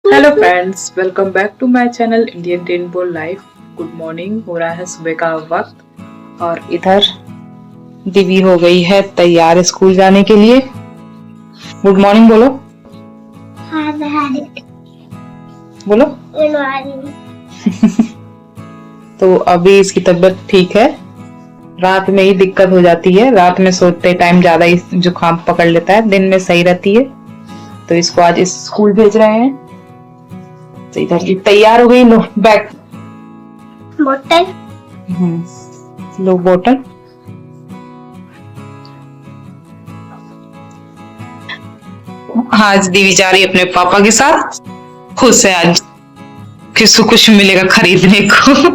Hello friends, welcome back to my channel Indian rainbow life. Good morning. हो रहा है सुबह का वक्त और इधर दिव्य हो गई है तैयार स्कूल जाने के लिए। गुड मॉर्निंग बोलो। बोलो। तो अभी इसकी तबीयत ठीक है। रात में ही दिक्कत हो जाती है, रात में सोते टाइम ज्यादा ही जुकाम पकड़ लेता है, दिन में सही रहती है। तो इसको आज इस स्कूल भेज रहे हैं। तो इधर की तैयार हो गई। लो बैग बोतल। लो बोतल। आज दीदी जा रही है अपने पापा के साथ। खुश है आज, किसको कुछ मिलेगा खरीदने को।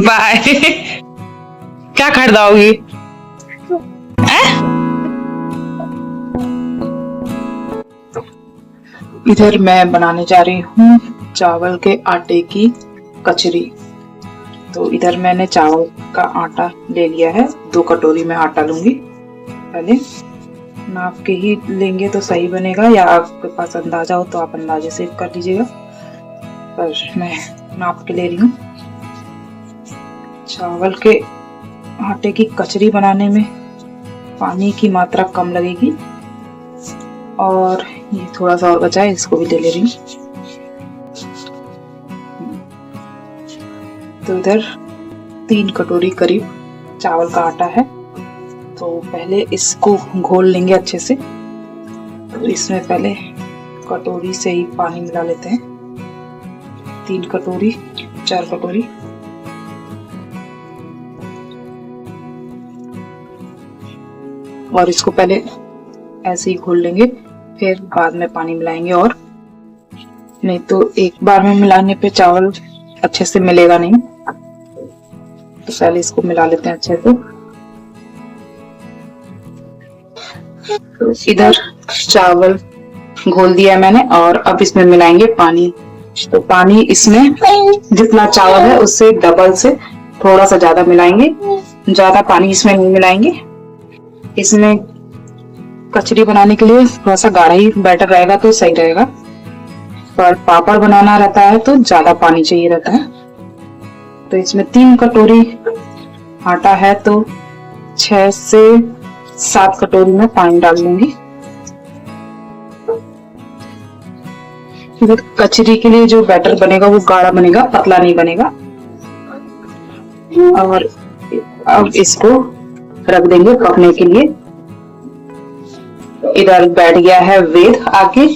बाय। क्या खरीदाओगी? इधर मैं बनाने जा रही हूँ चावल के आटे की कचरी। तो इधर मैंने चावल का आटा ले लिया है। 2 कटोरी में आटा लूंगी। पहले नाप के ही लेंगे तो सही बनेगा, या आपके पास अंदाजा हो तो आप अंदाजे से कर लीजिएगा, पर मैं नाप के ले रही हूँ। चावल के आटे की कचरी बनाने में पानी की मात्रा कम लगेगी। और ये थोड़ा सा और बचा है, इसको भी ले रही हूँ। तो इधर 3 कटोरी करीब चावल का आटा है। तो पहले इसको घोल लेंगे अच्छे से। तो इसमें पहले कटोरी से ही पानी मिला लेते हैं। 3 कटोरी 4 कटोरी। और इसको पहले ऐसे ही घोल लेंगे, फिर बाद में पानी मिलाएंगे। और नहीं तो एक बार में मिलाने पे चावल अच्छे से मिलेगा नहीं। तो पहले इसको मिला लेते हैं अच्छे से। तो इधर चावल घोल दिया मैंने और अब इसमें मिलाएंगे पानी। तो पानी इसमें जितना चावल है उससे डबल से थोड़ा सा ज्यादा मिलाएंगे। ज्यादा पानी इसमें नहीं मिलाएंगे। इसमें कचरी बनाने के लिए थोड़ा सा गाढ़ा ही बैटर रहेगा तो सही रहेगा, पर पापड़ बनाना रहता है तो ज्यादा पानी चाहिए रहता है। तो इसमें 3 कटोरी आटा है तो 6 से 7 कटोरी में पानी डाल दूंगी। कचरी के लिए जो बैटर बनेगा वो गाढ़ा बनेगा, पतला नहीं बनेगा। और अब इसको रख देंगे पकने के लिए। इधर बैठ गया है वेद आके,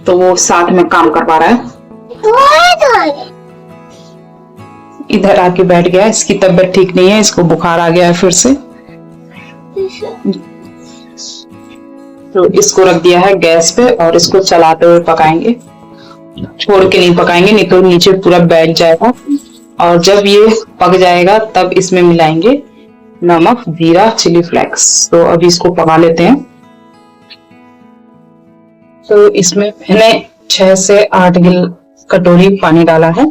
तो वो साथ में काम करवा रहा है। इधर आके बैठ गया। इसकी तबीयत ठीक नहीं है, इसको बुखार आ गया है फिर से। तो इसको रख दिया है गैस पे और इसको चलाते हुए पकाएंगे। छोड़ के नहीं पकाएंगे, नहीं तो नीचे पूरा बैठ जाएगा। और जब ये पक जाएगा तब इसमें मिलाएंगे नमक, जीरा, चिली फ्लेक्स। तो अभी इसको पका लेते हैं। तो इसमें मैंने 6 से 8 कटोरी पानी डाला है।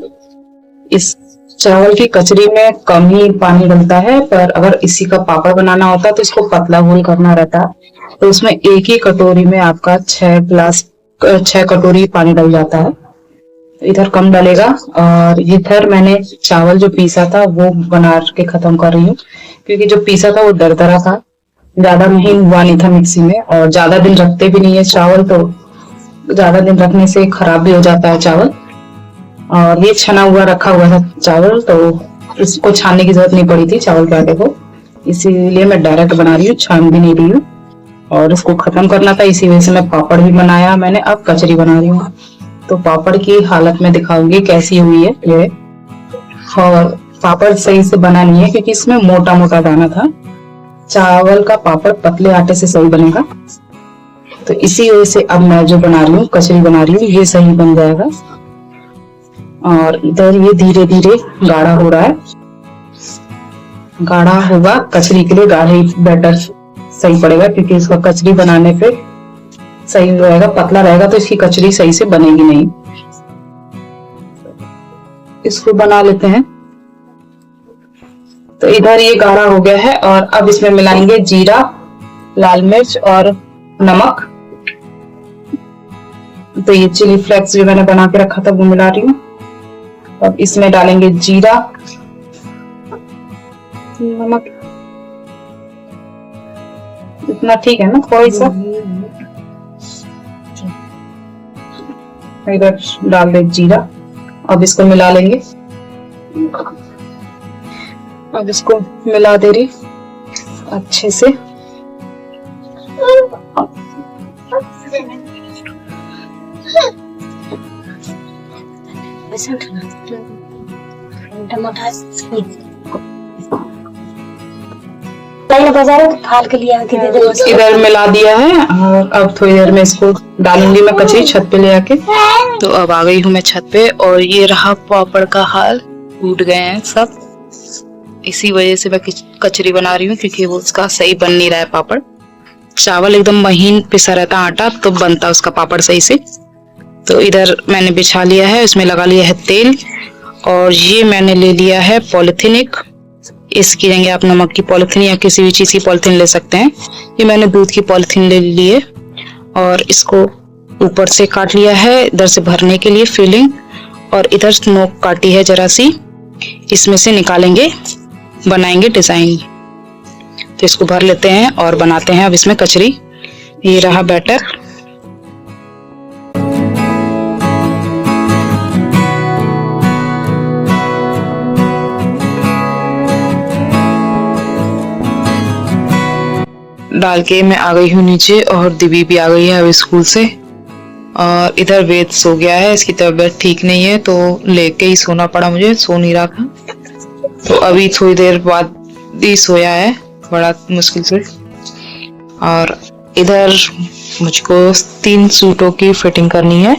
इस चावल की कचरी में कम ही पानी डलता है, पर अगर इसी का पापड़ बनाना होता है तो इसको पतला घोल करना रहता है। तो उसमें एक ही कटोरी में आपका 6 कटोरी पानी डल जाता है। इधर कम डलेगा। और इधर मैंने चावल जो पीसा था वो बना के खत्म कर रही हूँ, क्योंकि जो पीसा था वो दरदरा था, ज्यादा महीन हुआ नहीं था मिक्सी में। और ज्यादा दिन रखते भी नहीं है चावल, तो ज्यादा दिन रखने से खराब भी हो जाता है चावल। और ये छना हुआ रखा हुआ था चावल, तो इसको छानने की जरूरत नहीं पड़ी थी चावल के आटे को, इसीलिए मैं डायरेक्ट बना रही हूँ, छान भी नहीं रही हूँ। और इसको खत्म करना था, इसी वजह से मैं पापड़ भी बनाया मैंने। अब कचरी बना रही हूँ। तो पापड़ की हालत में दिखाऊंगी कैसी हुई है ये। और पापड़ सही से बना नहीं है क्योंकि इसमें मोटा मोटा दाना था। चावल का पापड़ पतले आटे से सही बनेगा। तो इसी वजह से अब मैं जो बना रही हूँ, कचरी बना रही हूँ, ये सही बन जाएगा। और इधर ये धीरे धीरे गाढ़ा हो रहा है। गाढ़ा होगा कचरी के लिए, गाढ़ा बैटर सही पड़ेगा, क्योंकि इसका कचरी बनाने पे सही रहेगा। पतला रहेगा तो इसकी कचरी सही से बनेगी नहीं। इसको बना लेते हैं। तो इधर ये गाढ़ा हो गया है और अब इसमें मिलाएंगे जीरा, लाल मिर्च और नमक। तो ये चिली फ्लेक्स जो मैंने बना के रखा था वो मिला रही हूँ। अब इसमें डालेंगे जीरा, नमक इतना ठीक है ना, थोड़ा सा इधर डाल दे जीरा। अब इसको मिला लेंगे। अब इसको मिला दे रही अच्छे से। फाल के लिए आके दे दो। इधर मिला दिया है और अब थोड़ी देर में इसको डालूंगी मैं कचरी छत पे ले आके। तो अब आ गई हूँ मैं छत पे और ये रहा पापड़ का हाल, टूट गए हैं सब। इसी वजह से मैं कचरी बना रही हूँ क्योंकि वो उसका सही बन नहीं रहा है पापड़। चावल एकदम महीन पिसा रहता आटा तो बनता उसका पापड़ सही से। तो इधर मैंने बिछा लिया है, उसमें लगा लिया है तेल और ये मैंने ले लिया है पॉलिथीन एक। इसकी लेंगे आप नमक की पॉलिथीन या किसी भी चीज की पॉलिथीन ले सकते हैं। ये मैंने दूध की पॉलिथीन ले ली है और इसको ऊपर से काट लिया है इधर से भरने के लिए फिलिंग, और इधर नोक काटी है जरा सी, इसमें से निकालेंगे, बनाएंगे डिजाइन। तो इसको भर लेते हैं और बनाते हैं अब इसमें कचरी। ये रहा बैटर। डाल के मैं आ गई हूँ नीचे और दिव्य भी आ गई है अब स्कूल से। और इधर वेद सो गया है, इसकी तबीयत ठीक नहीं है तो लेके ही सोना पड़ा मुझे, सो नहीं रहा था। तो अभी थोड़ी देर बाद ही सोया है बड़ा मुश्किल से। और इधर मुझको 3 सूटों की फिटिंग करनी है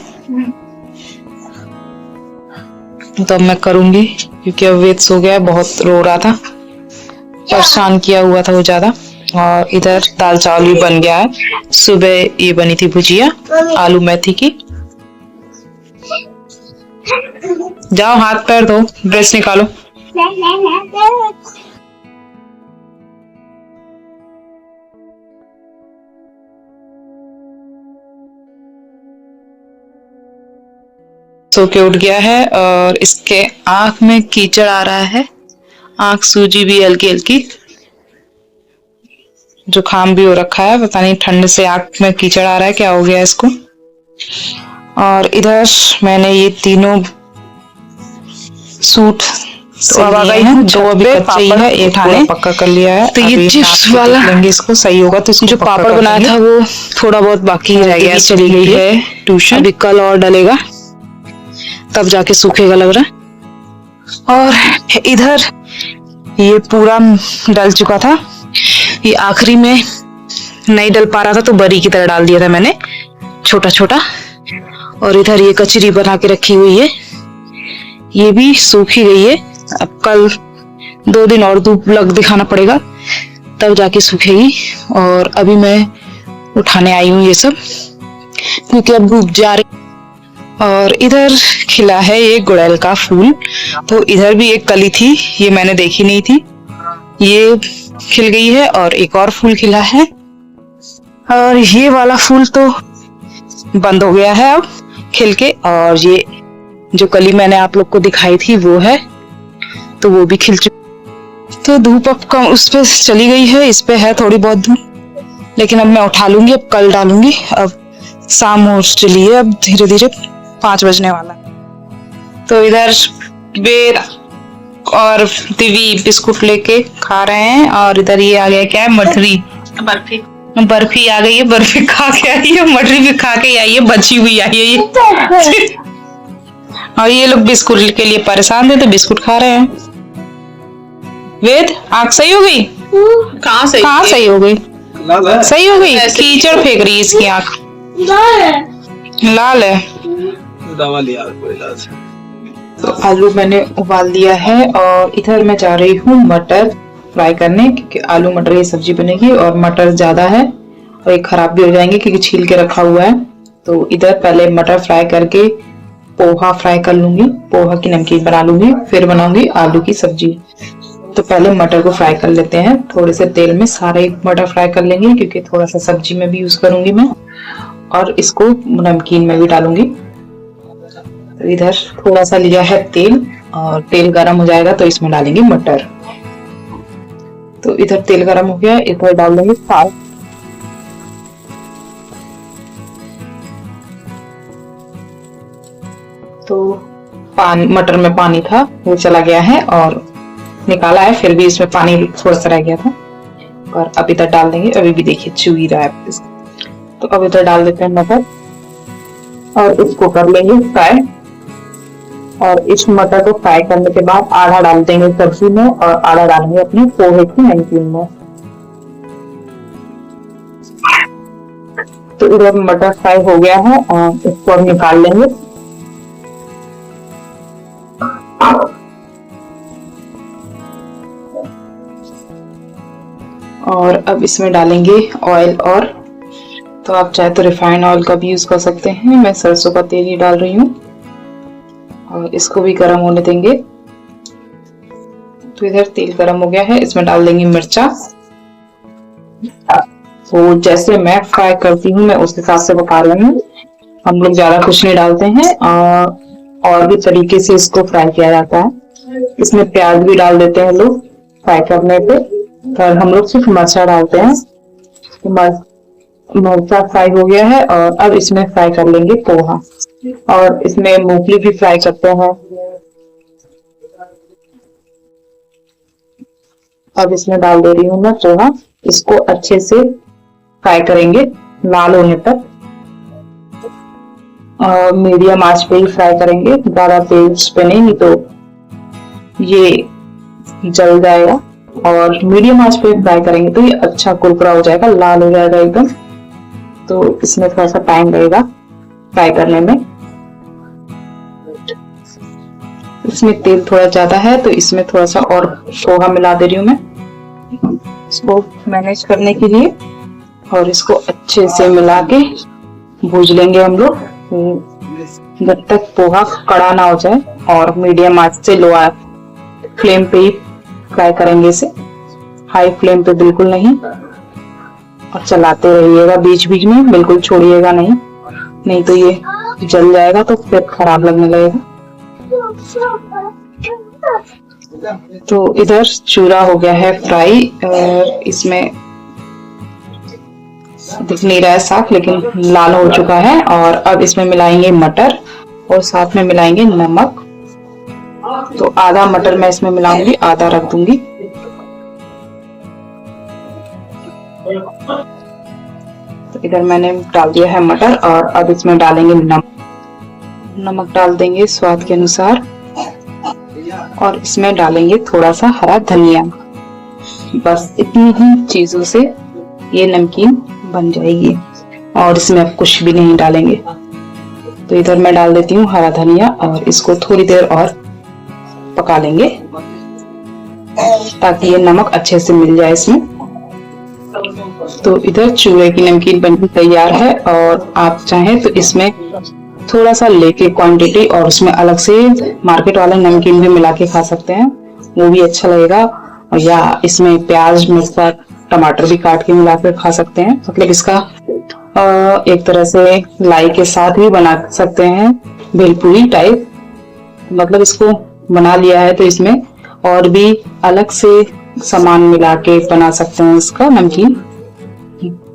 तो अब मैं करूंगी क्योंकि अब वेद सो गया है, बहुत रो रहा था, परेशान किया हुआ था वो ज्यादा। और इधर दाल चावल भी बन गया है। सुबह ये बनी थी भुजिया आलू मेथी की। जाओ हाथ पैर धो, ड्रेस निकालो। सो के उठ गया है और इसके आंख में कीचड़ आ रहा है, आंख सूजी भी हल्की हल्की, जुकाम भी हो रखा है, पता नहीं ठंड से आंख में कीचड़ आ रहा है, क्या हो गया इसको। और इधर मैंने ये तीनों सूट तो अब आ गई हूँ, 2 अभी कच्चे ही है, एक पूरा पक्का कर लिया है। तो ये चिप्स वाला लेंगे, इसको सही होगा तो इसको जो पापड़ बनाया था वो थोड़ा बहुत बाकी रह गया, चली गई है ट्यूशन, अभी कल और डलेगा तब जाके सूखेगा लग रहा है। और इधर ये पूरा डल चुका था, ये आखिरी में नहीं डल पा रहा था तो बरी की तरह डाल दिया था मैंने छोटा छोटा। और इधर ये कचरी बना के रखी हुई है, ये भी सूखी गई है। अब कल 2 दिन और धूप लग दिखाना पड़ेगा तब जाके सूखेगी। और अभी मैं उठाने आई हूँ ये सब क्योंकि अब धूप जा रही। और इधर खिला है ये गुड़ैल का फूल, तो इधर भी एक कली थी, ये मैंने देखी नहीं थी, ये खिल गई है और एक और फूल खिला है। और ये वाला फूल तो बंद हो गया है अब खिल के, और ये जो कली मैंने आप लोग को दिखाई थी वो है, तो वो भी खिल चुकी। तो धूप अब कम उस पे चली गई है, इस पे है थोड़ी बहुत धूप, लेकिन अब मैं उठा लूंगी, अब कल डालूंगी। अब शाम हो चली है, अब धीरे धीरे 5 बजने वाला। तो इधर वेद और दिव्य बिस्कुट लेके खा रहे हैं और इधर ये आ गया क्या है, मठरी, बर्फी आ गई है, बर्फी खा के आई है, मठरी भी खा के आई है, बची हुई आई है ये। और ये लोग बिस्कुट के लिए परेशान थे तो बिस्कुट खा रहे हैं। वेद आँख सही हो गई? कहाँ सही हो गई? सही हो गई, कीचड़ फेंक रही है इसकी आँख, लाल है। दवा लिया कोई इलाज। तो आलू मैंने उबाल दिया है और इधर मैं जा रही हूँ मटर फ्राई करने, क्योंकि आलू मटर ये सब्जी बनेगी और मटर ज्यादा है और ये खराब भी हो जाएंगे क्योंकि छील के रखा हुआ है। तो इधर पहले मटर फ्राई करके पोहा फ्राई कर लूंगी, पोहा की नमकीन बना लूंगी, फिर बनाऊंगी आलू की सब्जी। तो पहले मटर को फ्राई कर लेते हैं, थोड़े से तेल में सारे मटर फ्राई कर लेंगे क्योंकि थोड़ा सा सब्जी में भी यूज करूंगी मैं। और इसको नमकीन में भी डालूंगी। तो इधर थोड़ा सा लिया है तेल और तेल गरम हो जाएगा तो इसमें डालेंगे मटर। तो इधर तेल गरम हो गया, इधर डाल देंगे साग। तो मटर में पानी था वो चला गया है और निकाला है, फिर भी इसमें पानी थोड़ा सा रह गया था और अब इधर डाल देंगे। अभी भी देखिए चू ही रहा है इसको। तो अब इधर डाल देते हैं मटर और इसको कर लेंगे फ्राई। और इस मटर को फ्राई करने के बाद आधा डाल देंगे सब्जी में और आधा डालेंगे अपने पोहे की नमकीन में। तो इधर मटर फ्राई हो गया है और इसको अब निकाल लेंगे। और अब इसमें डालेंगे ऑयल। और तो आप चाहे तो रिफाइंड ऑयल का भी यूज कर सकते हैं, मैं सरसों का तेल ही डाल रही हूँ और इसको भी गर्म होने देंगे। तो इधर तेल गर्म हो गया है, इसमें डाल देंगे मिर्चा। तो जैसे मैं फ्राई करती हूँ मैं उस हिसाब से बता रही हूँ, हम लोग ज्यादा कुछ नहीं डालते हैं और भी तरीके से इसको फ्राई किया जाता है। इसमें प्याज भी डाल देते हैं लोग फ्राई करने पे, पर हम लोग सिर्फ मिर्चा डालते हैं। मिर्चा फ्राई हो गया है और अब इसमें फ्राई कर लेंगे पोहा और इसमें मूंगफली भी फ्राई करते हैं। अब इसमें डाल दे रही हूँ मैं पोहा, इसको अच्छे से फ्राई करेंगे लाल होने तक और मीडियम आंच पे ही फ्राई करेंगे, ज्यादा तेज पे नहीं तो ये जल जाएगा। और मीडियम आंच पे फ्राई करेंगे तो ये अच्छा कुरकुरा हो जाएगा, लाल हो जाएगा एकदम। तो इसमें थोड़ा सा टाइम लगेगा फ्राई करने में। इसमें तेल थोड़ा ज्यादा है तो इसमें थोड़ा सा और पोहा मिला दे रही हूँ मैं इसको मैनेज करने के लिए। और इसको अच्छे से मिला के भूज लेंगे हम लोग जब तक पोहा कड़ा ना हो जाए। और मीडियम आंच से लो फ्लेम पे ही फ्राई करेंगे इसे, हाई फ्लेम पे बिल्कुल नहीं। और चलाते रहिएगा बीच बीच में, बिल्कुल छोड़िएगा नहीं तो ये जल जाएगा तो फिर खराब लगने लगेगा। तो इधर चूरा हो गया है फ्राई और इसमें दिख नहीं रहा है साफ लेकिन लाल हो चुका है। और अब इसमें मिलाएंगे मटर और साथ में मिलाएंगे नमक। तो आधा मटर मैं इसमें मिलाऊंगी, आधा रख दूंगी। तो इधर मैंने डाल दिया है मटर और अब इसमें डालेंगे नमक डाल देंगे स्वाद के अनुसार और इसमें डालेंगे थोड़ा सा हरा धनिया। बस इतनी ही चीजों से ये नमकीन बन जाएगी और इसमें अब कुछ भी नहीं डालेंगे। तो इधर मैं डाल देती हूँ हरा धनिया और इसको थोड़ी देर और पका लेंगे ताकि ये नमक अच्छे से मिल जाए इसमें। तो इधर चूरे की नमकीन बनकर तैयार है और आप चाहें तो इसमें थोड़ा सा लेके क्वांटिटी और उसमें अलग से मार्केट वाला नमकीन भी मिला के खा सकते हैं, वो भी अच्छा लगेगा। या इसमें प्याज मिर्चा टमाटर भी काट के मिला कर खा सकते हैं। मतलब इसका एक तरह से लाई के साथ भी बना सकते हैं, भेलपूरी टाइप। मतलब इसको बना लिया है तो इसमें और भी अलग से सामान मिला के बना सकते हैं इसका नमकीन।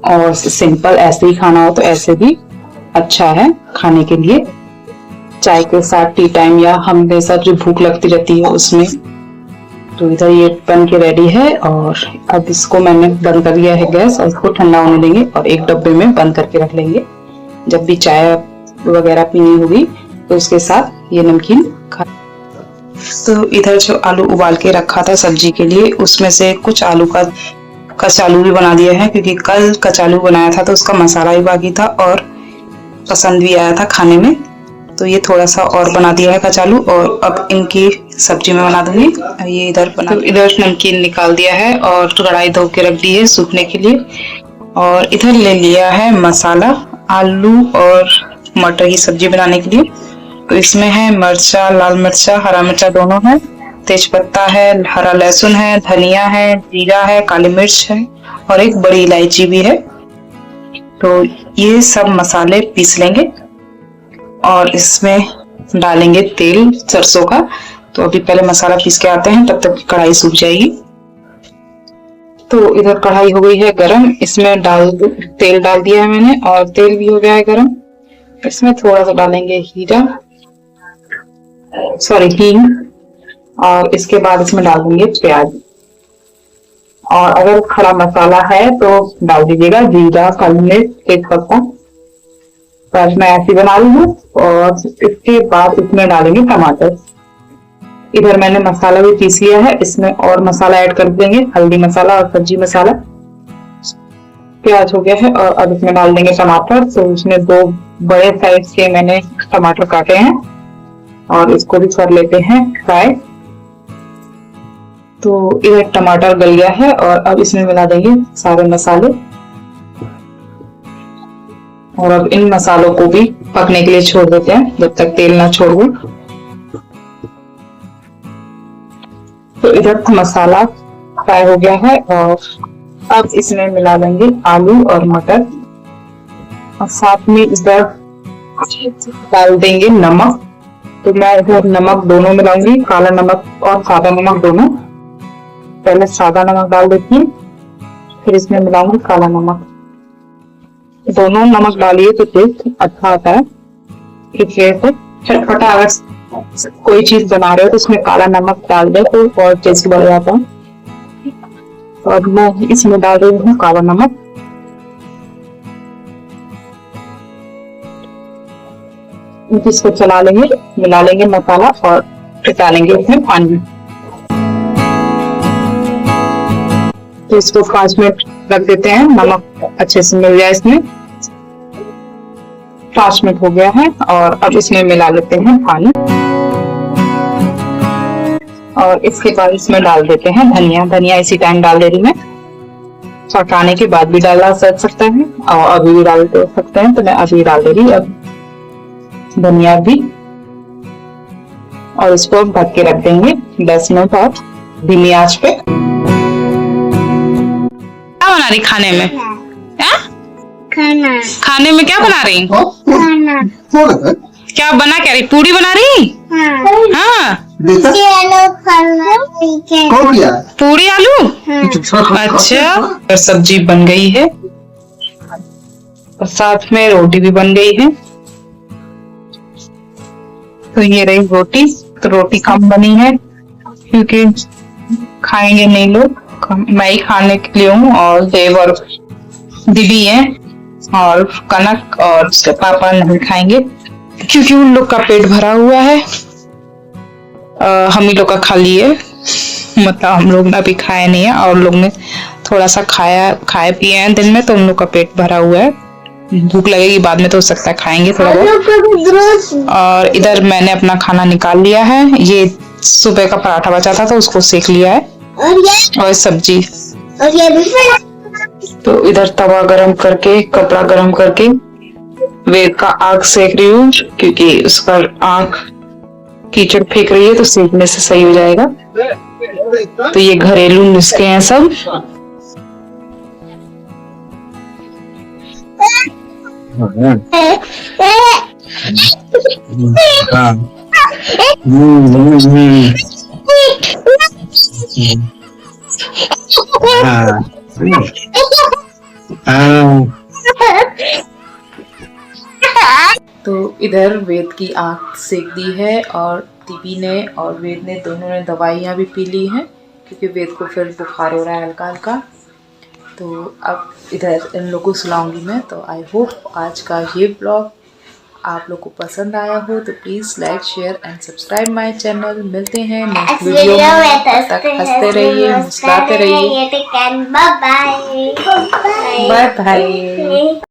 और सिंपल ऐसे ही खाना हो तो ऐसे भी अच्छा है खाने के लिए, चाय के साथ टी टाइम या हमेशा जो भूख लगती रहती है उसमें। तो इधर ये बन के रेडी है और अब इसको मैंने बंद कर दिया है गैस और इसको ठंडा होने देंगे और एक डब्बे में बंद करके रख लेंगे। जब भी चाय वगैरह पीनी होगी तो उसके साथ ये नमकीन खा। तो इधर जो आलू उबाल के रखा था सब्जी के लिए उसमें से कुछ आलू का कचालू भी बना दिया है, क्योंकि कल कचालू बनाया था तो उसका मसाला भी बाकी था और पसंद भी आया था खाने में। तो ये थोड़ा सा और बना दिया है कचालू और अब इनकी सब्जी में बना दूंगी। ये इधर बना तो इधर नमकीन निकाल दिया है और कढ़ाई धो के रख दी है सूखने के लिए। और इधर ले लिया है मसाला आलू और मटर की सब्जी बनाने के लिए। तो इसमें है मिर्चा, लाल मिर्चा, हरा मिर्चा दोनों है, तेज पत्ता है, हरा लहसुन है, धनिया है, जीरा है, काली मिर्च है और एक बड़ी इलायची भी है। तो ये सब मसाले पीस लेंगे और इसमें डालेंगे तेल सरसों का। तो अभी पहले मसाला पीस के आते हैं, तब तक कढ़ाई सूख जाएगी। तो इधर कढ़ाई हो गई है गरम, इसमें तेल डाल दिया है मैंने और तेल भी हो गया है गरम। इसमें थोड़ा सा डालेंगे हींग और इसके बाद इसमें डाल देंगे प्याज। और अगर खड़ा मसाला है तो डाल दीजिएगा जीरा, काली मिर्च, तेज पत्ता। तो मैं ऐसी बना रही हूँ। और इसके बाद इसमें डालेंगे टमाटर। इधर मैंने मसाला भी पीस लिया है, इसमें और मसाला ऐड कर देंगे, हल्दी मसाला और सब्जी मसाला। प्याज हो गया है और अब इसमें डाल देंगे टमाटर। तो इसमें 2 बड़े साइज के मैंने टमाटर काटे हैं और इसको भी कर लेते हैं फ्राई। तो इधर टमाटर गल गया है और अब इसमें मिला देंगे सारे मसाले। और अब इन मसालों को भी पकने के लिए छोड़ देते हैं जब तक तेल ना छोड़ दे। तो इधर मसाला फ्राई हो गया है और अब इसमें मिला देंगे आलू और मटर और साथ में इधर डाल देंगे नमक। तो मैं इधर नमक दोनों मिलाऊंगी, काला नमक और सादा नमक दोनों। पहले सादा नमक डाल देती हूँ, फिर इसमें मिलाऊंगी काला नमक। दोनों नमक डालिए तो टेस्ट अच्छा आता है। इसलिए चटपटा अगर कोई चीज बना रहे हो तो उसमें काला नमक डाल दे तो और टेस्ट बढ़ जाता है। और मैं इसमें डाल रही हूँ काला नमक। इसको चला लेंगे, मिला लेंगे मसाला और डालेंगे इसमें पानी। तो इसको 5 मिनट रख देते हैं, नमक अच्छे से मिल जाए इसमें। 5 मिनट हो गया है और अब इसमें मिला लेते हैं पानी और इसके बाद इसमें डाल देते हैं धनिया इसी टाइम डाल दे रही मैं। पकाने के बाद भी डाला जा सकता है और अभी भी डाल दे सकते हैं, तो मैं अभी डाल दे रही अब धनिया भी। और इसको ढक के रख देंगे 10 मिनट और धीमी आंच पे। क्या बना रही खाने में? खाने में क्या बना रही? क्या बना क्या रही? पूरी बना रही? हाँ। पूरी आलू? अच्छा। और सब्जी बन गई है और साथ में रोटी भी बन गई है। तो ये रही रोटी। तो रोटी कम बनी है क्योंकि खाएंगे नहीं लोग, मैं ही खाने के लिए हूँ और देव और दीदी है और कनक और उसके पापा नहीं खाएंगे क्योंकि उन लोग का पेट भरा हुआ है। हम ही लोग का खाली है, मतलब हम लोग ने अभी खाया नहीं है और लोग ने थोड़ा सा खाए पिए हैं दिन में, तो उन लोग का पेट भरा हुआ है। भूख लगेगी बाद में तो हो सकता है खाएंगे थोड़ा बहुत। और इधर मैंने अपना खाना निकाल लिया है। ये सुबह का पराठा बचा था तो उसको सेक लिया है और सब्जी। तो इधर तवा गरम करके, कपड़ा गरम करके वेद का आग सेक रही हूँ क्योंकि उसका आंख कीचड़ फेंक रही है तो सेकने से सही हो जाएगा। तो ये घरेलू नुस्खे हैं सब। तो इधर वेद की आंख सेक दी है और दीदी ने और वेद ने दोनों ने दवाइयाँ भी पी ली हैं क्योंकि वेद को फिर बुखार हो रहा है हल्का हल्का। तो अब इधर इन लोगों को सुलाऊंगी मैं। तो आई होप आज का ये ब्लॉग आप लोग को पसंद आया हो तो please like, share and subscribe my channel. मिलते हैं नेक्स्ट वीडियो में, तब तक हंसते रहिए, मुस्कुराते रहिए। Bye bye.